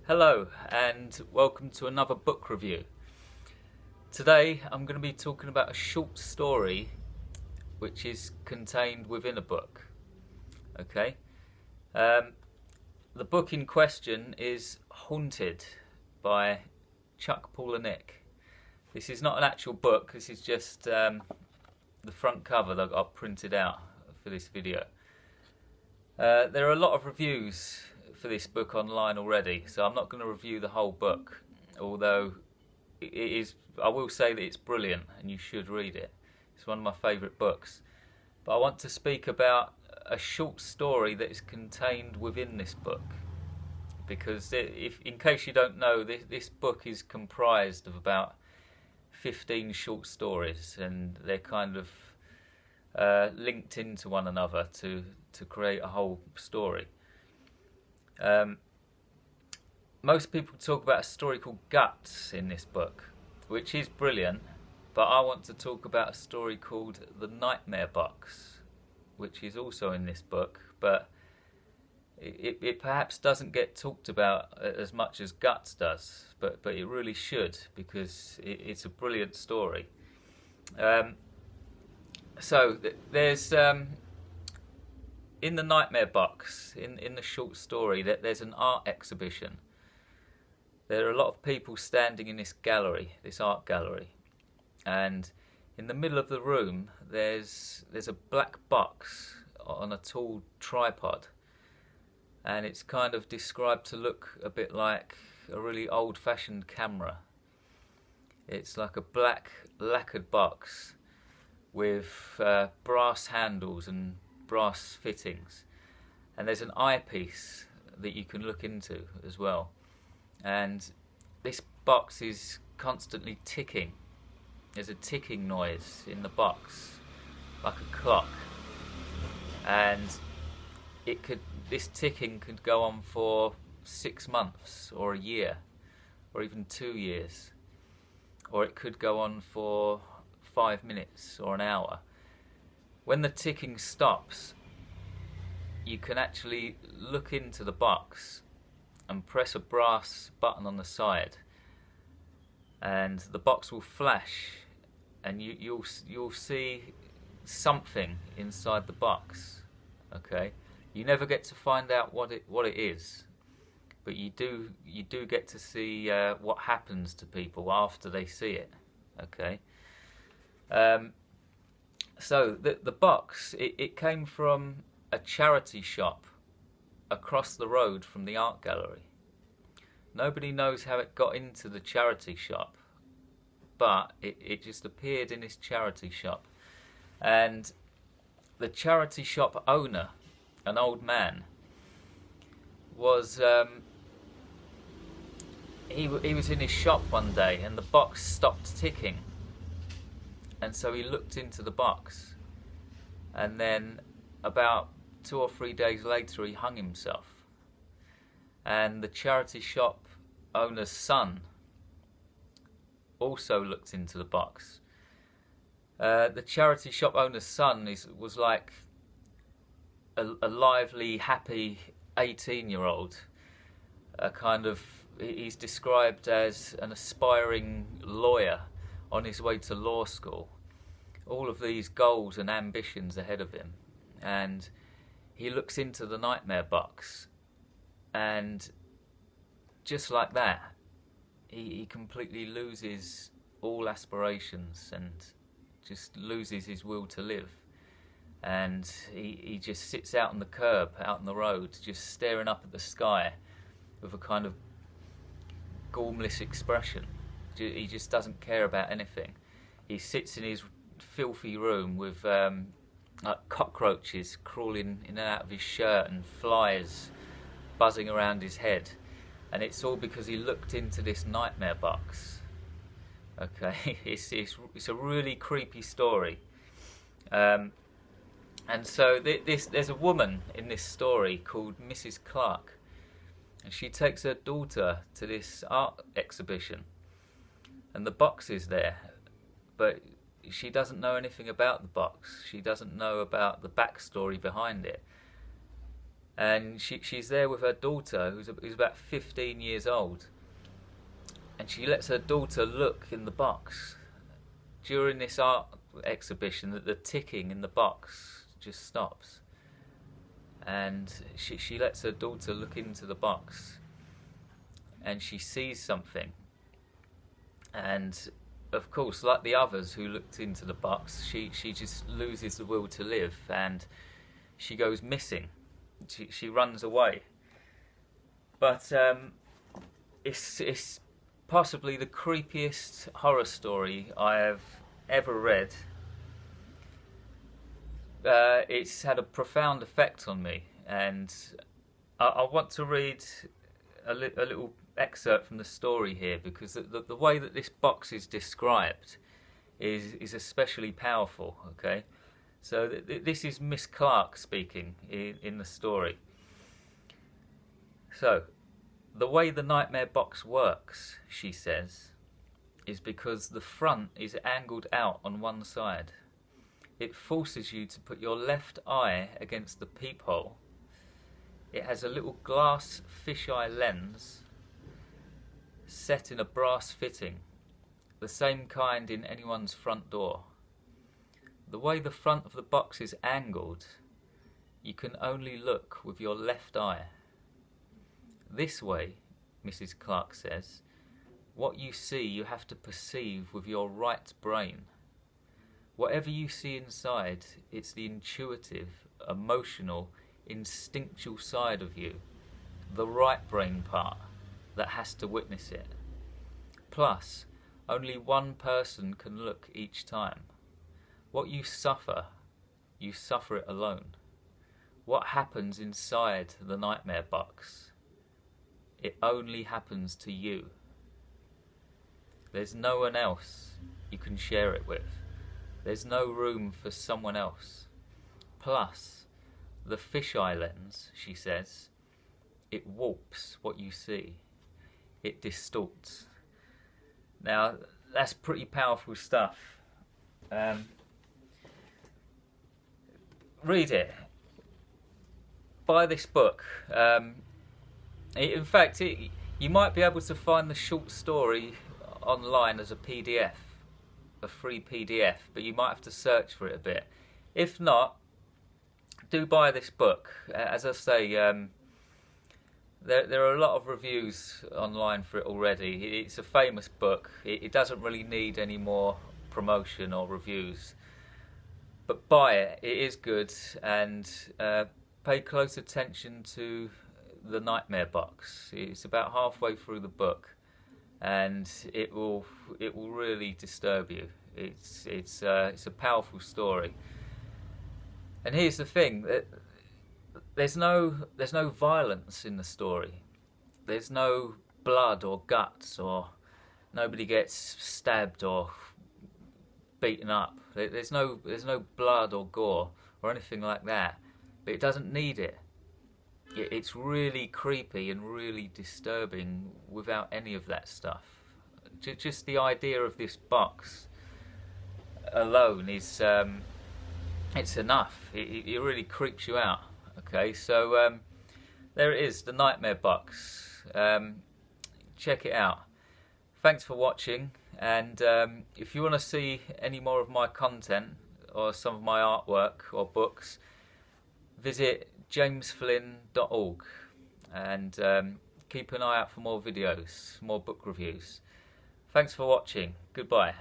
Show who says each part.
Speaker 1: Hello and welcome to another book review. Today I'm going to be talking about a short story which is contained within a book. Okay, the book in question is Haunted by Chuck Palahniuk. This is not an actual book, this is just the front cover that I've printed out for this video. There are a lot of reviews for this book online already, so I'm not going to review the whole book, although I will say that it's brilliant and you should read it. It's one of my favourite books. But I want to speak about a short story that is contained within this book, because in case you don't know, this book is comprised of about 15 short stories, and they're kind of linked into one another to create a whole story. Most people talk about a story called Guts in this book, which is brilliant, but I want to talk about a story called The Nightmare Box, which is also in this book, but it perhaps doesn't get talked about as much as Guts does, but it really should, because it's a brilliant story. There's in the Nightmare Box, in the short story, that there's an art exhibition. There are a lot of people standing in this gallery, this art gallery, and in the middle of the room there's a black box on a tall tripod, and it's kind of described to look a bit like a really old-fashioned camera. It's like a black lacquered box with brass handles and brass fittings, and there's an eyepiece that you can look into as well, and this box is constantly ticking. There's a ticking noise in the box like a clock, and this ticking could go on for 6 months or a year or even 2 years, or it could go on for 5 minutes or an hour. When the ticking stops, you can actually look into the box and press a brass button on the side, and the box will flash, and you'll see something inside the box. Okay, you never get to find out what it is, but you do get to see what happens to people after they see it. Okay. So the box, it came from a charity shop across the road from the art gallery. Nobody knows how it got into the charity shop, but it just appeared in this charity shop. And the charity shop owner, an old man, was he was in his shop one day, and the box stopped ticking. And so he looked into the box, and then about 2 or 3 days later he hung himself. And the charity shop owner's son also looked into the box. The charity shop owner's son was like a lively, happy 18-year-old. He's described as an aspiring lawyer on his way to law school. All of these goals and ambitions ahead of him. And he looks into the Nightmare Box, and just like that, he completely loses all aspirations and just loses his will to live. And he just sits out on the curb, out on the road, just staring up at the sky with a kind of gormless expression. He just doesn't care about anything. He sits in his filthy room with like cockroaches crawling in and out of his shirt and flies buzzing around his head, and it's all because he looked into this Nightmare Box. Okay, it's a really creepy story, and so there's a woman in this story called Mrs. Clark, and she takes her daughter to this art exhibition, and the box is there, but she doesn't know anything about the box. She doesn't know about the backstory behind it. and she's there with her daughter, who's about 15 years old, and she lets her daughter look in the box. During this art exhibition, that the ticking in the box just stops, and she lets her daughter look into the box, and she sees something. And of course, like the others who looked into the box, she just loses the will to live, and she goes missing. She runs away. But it's possibly the creepiest horror story I have ever read. It's had a profound effect on me, and I want to read a little excerpt from the story here, because the way that this box is described is especially powerful. Okay, so this is Miss Clark speaking in the story. So, the way the nightmare box works, she says, is because the front is angled out on one side. It forces you to put your left eye against the peephole. It has a little glass fisheye lens set in a brass fitting, the same kind in anyone's front door. The way the front of the box is angled, you can only look with your left eye. This way, Mrs. Clark says, what you see you have to perceive with your right brain. Whatever you see inside, it's the intuitive, emotional, instinctual side of you, the right brain part, that has to witness it. Plus, only one person can look each time. What you suffer it alone. What happens inside the nightmare box, it only happens to you. There's no one else you can share it with. There's no room for someone else. Plus, the fisheye lens, she says, it warps what you see. It distorts. Now, that's pretty powerful stuff. Read it. Buy this book. In fact, you might be able to find the short story online as a PDF, a free PDF, but you might have to search for it a bit. If not, do buy this book. As I say, there are a lot of reviews online for it already. It's a famous book. It doesn't really need any more promotion or reviews. But buy it. It is good, and pay close attention to the nightmare box. It's about halfway through the book, and it will really disturb you. It's a powerful story. And here's the thing: that there's no violence in the story. There's no blood or guts, or nobody gets stabbed or beaten up. There's no blood or gore or anything like that. But it doesn't need it. It's really creepy and really disturbing without any of that stuff. Just the idea of this box alone is it's enough. It really creeps you out. Okay, so there it is, the nightmare box. Check it out. Thanks for watching, and if you want to see any more of my content or some of my artwork or books, visit jamesflynn.org, and keep an eye out for more videos, more book reviews. Thanks for watching. Goodbye.